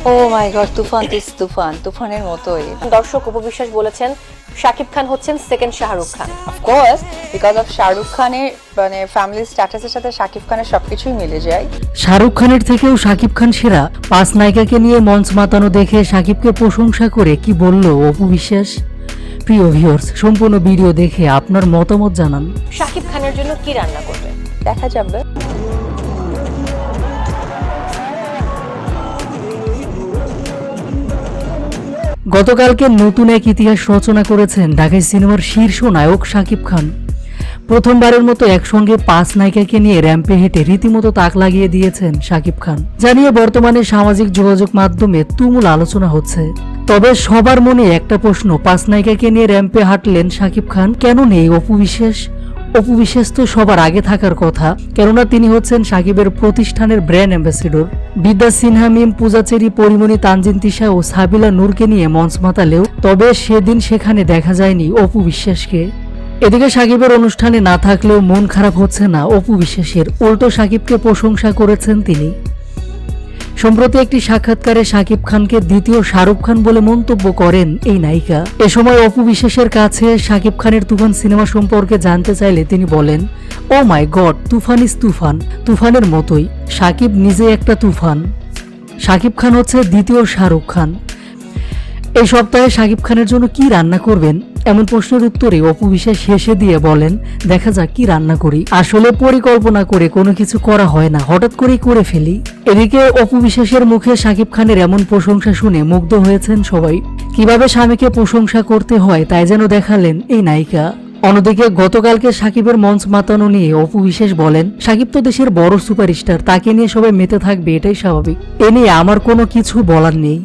ও মাই god, তুফানের মতোই। দর্শক উপবিশ্বাস বলেছেন শাকিব খান হচ্ছেন second Shahrukh Khan. Of course, because of Shahrukh খানের মানে ফ্যামিলি স্ট্যাটাসের সাথে শাকিব খানের সবকিছুই মিলে যায়। শাহরুখ খানের থেকেও শাকিব খান সেরা। 5 নায়িকাকে নিয়ে মঞ্চ মাতানো দেখে শাকিবকে প্রশংসা করে কি বলল অপু বিশ্বাস। প্রিয় ভিউয়ার্স, সম্পূর্ণ ভিডিও দেখে আপনার মতামত জানান। শাকিব খানের জন্য কি রান্না করবেন দেখা যাবে। গতকালকে নতুন এক ইতিহাস রচনা করেছেন ঢাকাই সিনেমার শীর্ষ নায়ক শাকিব খান। প্রথমবারের মতো একসঙ্গে 5 নায়িকাকে নিয়ে র্যাম্পে হেঁটে রীতিমতো তাক লাগিয়ে দিয়েছেন শাকিব খান, জানিয়ে বর্তমানে সামাজিক যোগাযোগ মাধ্যমে তুমুল আলোচনা হচ্ছে। তবে সবার মনে একটা প্রশ্ন, 5 নায়িকাকে নিয়ে র্যাম্পে হাঁটলেন শাকিব খান, কেন নেই অপু বিশ্বাস? অপু বিশ্বাস তো সবার আগে থাকার কথা, কেননা তিনি হচ্ছেন শাকিবের প্রতিষ্ঠানের ব্র্যান্ড অ্যাম্বাসেডর। বিদ্যা সিনহা, মিম, পূজাচেরি, পরিমণি, তানজিন তিশা ও সাবিলা নূরকে নিয়ে মঞ্চ মাতালেও তবে সেদিন সেখানে দেখা যায়নি অপু বিশ্বাসকে। এদিকে শাকিবের অনুষ্ঠানে না থাকলেও মন খারাপ হচ্ছে না অপু বিশ্বাসের, উল্টো শাকিবকে প্রশংসা করেছেন তিনি। সম্প্রতি একটি সাক্ষাৎকারে শাকিব খানকে দ্বিতীয় শাহরুখ খান বলে মন্তব্য করেন এই নায়িকা। এ সময় অপু বিশ্বাসের কাছে শাকিব খানের তুফান সিনেমা সম্পর্কে জানতে চাইলে তিনি বলেন, ও মাই গড, তুফান ইজ তুফান, তুফানের মতোই। শাকিব নিজে একটা তুফান। শাকিব খান হচ্ছে দ্বিতীয় শাহরুখ খান। এই সপ্তাহে শাকিব খানের জন্য কি রান্না করবেন এমন প্রশ্নের উত্তরে অপু বিশ্বাস হেসে দিয়ে বলেন, দেখা যাক কি রান্না করি। আসলে পরিকল্পনা করে কোনো কিছু করা হয় না, হঠাৎ করেই করে ফেলি। এদিকে অপু বিশ্বাসের মুখে শাকিব খানের এমন প্রশংসা শুনে মুগ্ধ হয়েছেন সবাই। কিভাবে স্বামীকে প্রশংসা করতে হয় তাই যেন দেখালেন এই নায়িকা। অন্যদিকে গতকালকে শাকিবের মঞ্চ মাতানো নিয়ে অপু বিশ্বাস বলেন, শাকিব তো দেশের বড় সুপারস্টার, তাকে নিয়ে সবাই মেতে থাকবে, এটাই স্বাভাবিক। এ নিয়ে আমার কোনো কিছু বলার নেই।